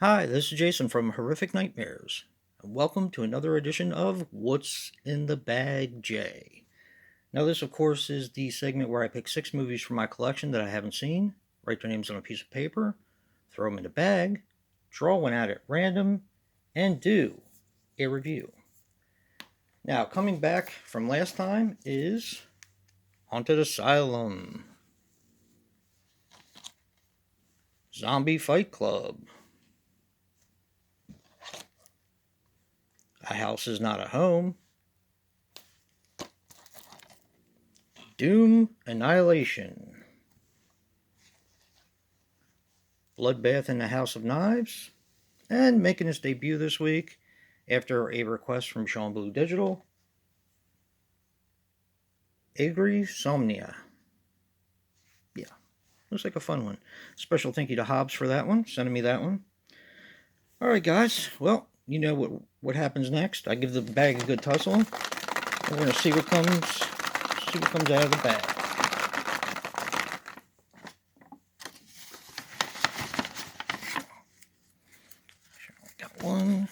Hi, this is Jason from Horrific Nightmares, and welcome to another edition of What's in the Bag J. Now, this, of course, is the segment where I pick 6 movies from my collection that I haven't seen, write their names on a piece of paper, throw them in a bag, draw one out at random, and do a review. Now, coming back from last time is Haunted Asylum, Zombie Fight Club, A House is Not a Home, Doom Annihilation, Bloodbath in the House of Knives, and making his debut this week after a request from Sean Blue Digital, Agri Somnia. Yeah, looks like a fun one. Special thank you to Hobbs for that one, sending me that one. All right, guys. Well, you know what happens next. I give the bag a good tussle. We're gonna see what comes out of the bag. Got one.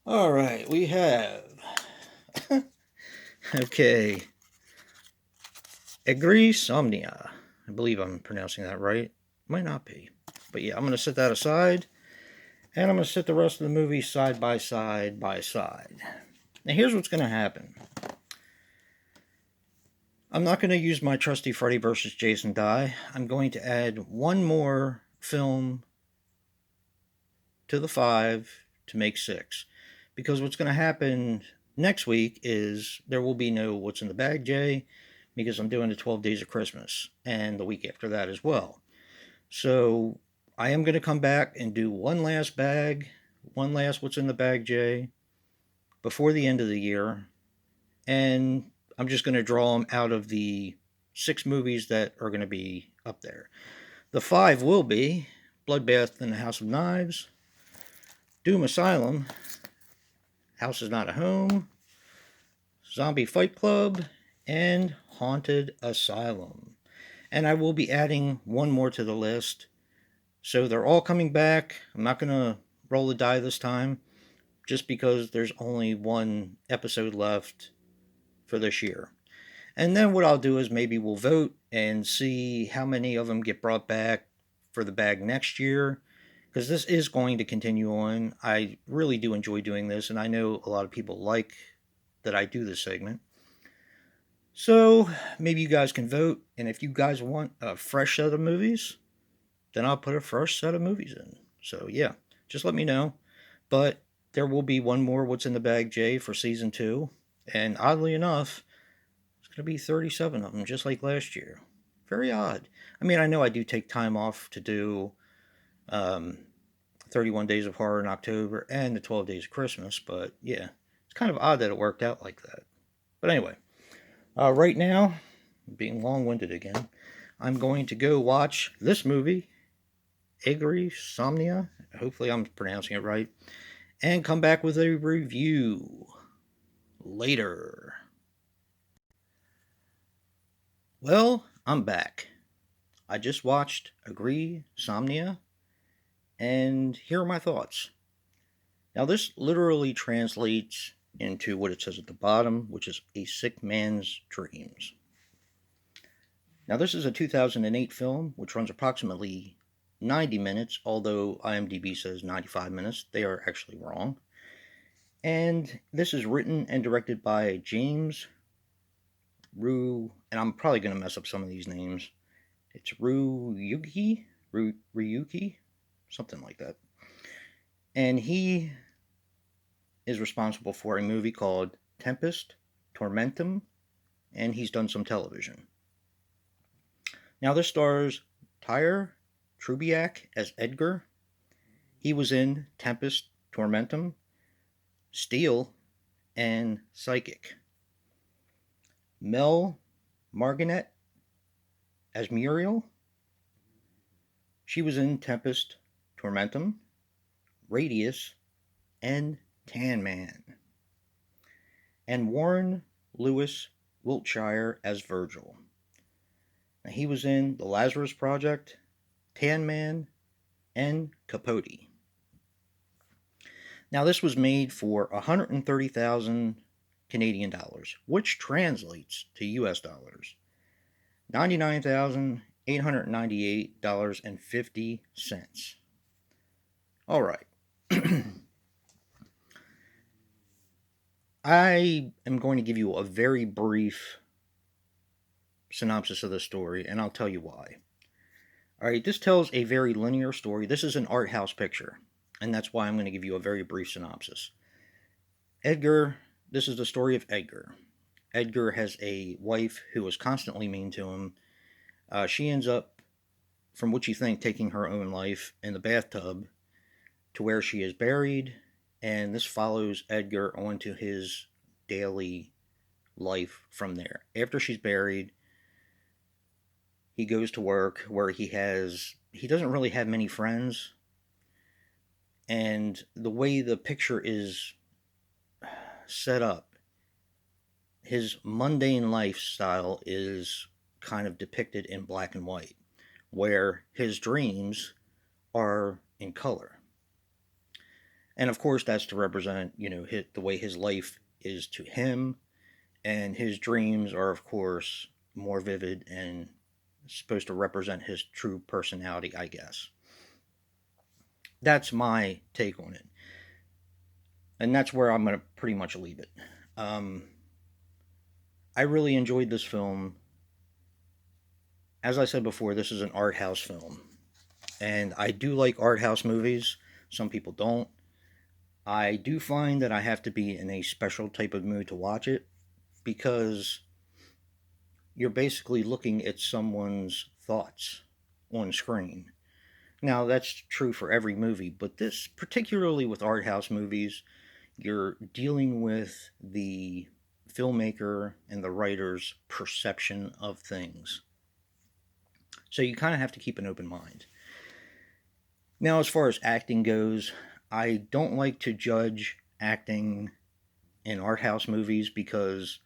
All right, we have. Okay. Somnia. I believe I'm pronouncing that right. Might not be. But yeah, I'm going to set that aside. And I'm going to set the rest of the movie side by side by side. Now here's what's going to happen. I'm not going to use my trusty Freddy vs. Jason die. I'm going to add one more film to the 5 to make 6. Because what's going to happen next week is there will be no What's in the Bag J, because I'm doing the 12 Days of Christmas, and the week after that as well. So I am going to come back and do one last What's in the Bag J before the end of the year, and I'm just going to draw them out of the 6 movies that are going to be up there. The 5 will be Bloodbath in the House of Knives, Doom Asylum, House is Not a Home, Zombie Fight Club, and Haunted Asylum. And I will be adding one more to the list. So they're all coming back. I'm not going to roll the die this time, just because there's only one episode left for this year. And then what I'll do is maybe we'll vote and see how many of them get brought back for the bag next year, because this is going to continue on. I really do enjoy doing this, and I know a lot of people like that I do this segment. So maybe you guys can vote, and if you guys want a fresh set of movies, then I'll put a fresh set of movies in. So yeah, just let me know. But there will be one more What's in the Bag J for season 2, and oddly enough, it's going to be 37 of them, just like last year. Very odd. I mean, I know I do take time off to do um, 31 Days of Horror in October and the 12 Days of Christmas, but yeah, it's kind of odd that it worked out like that. But anyway, right now, being long winded again, I'm going to go watch this movie, Agri Somnia. Hopefully, I'm pronouncing it right. And come back with a review later. Well, I'm back. I just watched Agree Somnia, and here are my thoughts. Now, this literally translates into what it says at the bottom, which is a sick man's dreams. Now, this is a 2008 film, which runs approximately 90 minutes, although IMDb says 95 minutes. They are actually wrong. And this is written and directed by James Ryu, and I'm probably going to mess up some of these names. It's Ryuki, something like that. And he is responsible for a movie called Tempest, Tormentum, and he's done some television. Now this stars Tyre Trubiak as Edgar. He was in Tempest, Tormentum, Steel, and Psychic. Mel Marganet as Muriel. She was in Tempest, Tormentum, Radius, and Tan Man. And Warren Lewis Wiltshire as Virgil. Now, he was in The Lazarus Project, Tan Man, and Capote. Now, this was made for 130,000 Canadian dollars, which translates to US dollars $99,898.50. All right. I am going to give you a very brief synopsis of the story, and I'll tell you why. All right, this tells a very linear story. This is an art house picture, and that's why I'm going to give you a very brief synopsis. Edgar, this is the story of Edgar. Edgar has a wife who is constantly mean to him. She ends up, from what you think, taking her own life in the bathtub to where she is buried, and this follows Edgar onto his daily life from there. After she's buried, he goes to work where he doesn't really have many friends, and the way the picture is set up, his mundane lifestyle is kind of depicted in black and white, where his dreams are in color. And of course, that's to represent, the way his life is to him, and his dreams are, of course, more vivid and supposed to represent his true personality, I guess. That's my take on it. And that's where I'm going to pretty much leave it. I really enjoyed this film. As I said before, this is an art house film. And I do like art house movies. Some people don't. I do find that I have to be in a special type of mood to watch it, because you're basically looking at someone's thoughts on screen. Now, that's true for every movie, but this, particularly with art house movies, you're dealing with the filmmaker and the writer's perception of things. So you kind of have to keep an open mind. Now, as far as acting goes, I don't like to judge acting in art house movies because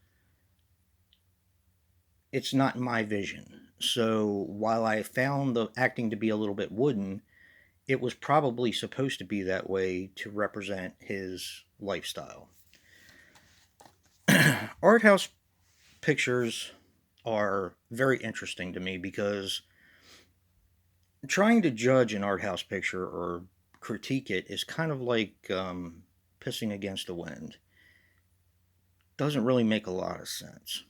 it's not my vision. So while I found the acting to be a little bit wooden, it was probably supposed to be that way to represent his lifestyle. Art house pictures are very interesting to me because trying to judge an art house picture or critique it is kind of like pissing against the wind. Doesn't really make a lot of sense,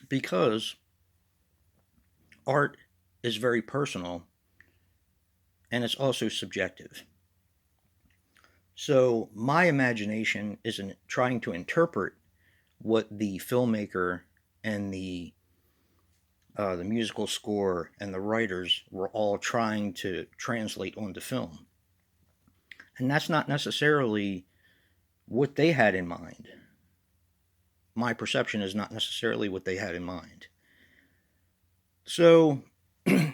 because art is very personal and it's also subjective. So my imagination is in trying to interpret what the filmmaker and the musical score and the writers were all trying to translate onto film. And that's not necessarily what they had in mind. My perception is not necessarily what they had in mind. So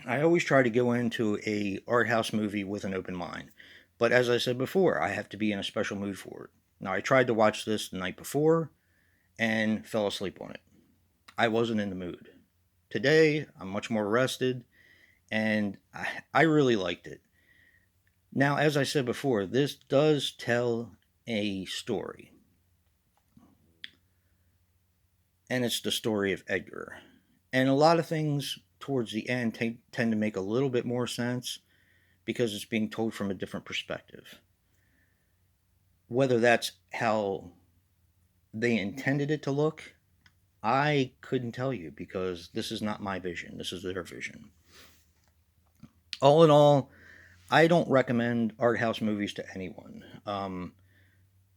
I always try to go into a art house movie with an open mind. But as I said before, I have to be in a special mood for it. Now, I tried to watch this the night before and fell asleep on it. I wasn't in the mood. Today, I'm much more rested, and I really liked it. Now, as I said before, this does tell a story. And it's the story of Edgar. And a lot of things towards the end tend to make a little bit more sense because it's being told from a different perspective. Whether that's how they intended it to look, I couldn't tell you, because this is not my vision. This is their vision. All in all, I don't recommend art house movies to anyone.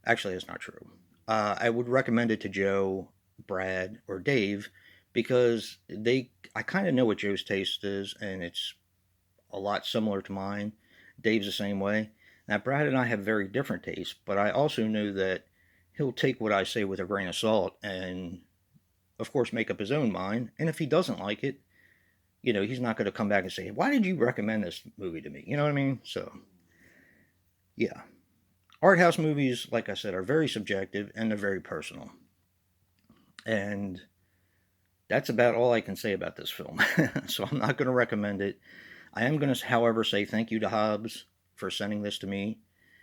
Actually, that's not true. I would recommend it to Joe, Brad, or Dave, because I kind of know what Joe's taste is, and it's a lot similar to mine. Dave's the same way. Now, Brad and I have very different tastes, but I also know that he'll take what I say with a grain of salt and, of course, make up his own mind. And if he doesn't like it, he's not going to come back and say, "Why did you recommend this movie to me?" You know what I mean? So, yeah. Art house movies, like I said, are very subjective and they're very personal. And that's about all I can say about this film. So I'm not going to recommend it. I am going to, however, say thank you to Hobbs for sending this to me,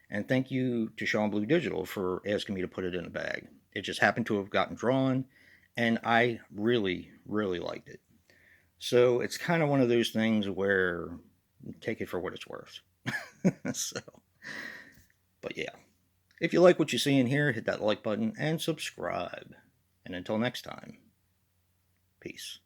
and thank you to Sean Blue Digital for asking me to put it in a bag. It just happened to have gotten drawn, and I really, really liked it. So it's kind of one of those things where take it for what it's worth. So, but yeah. If you like what you see in here, hit that like button and subscribe. And until next time, peace.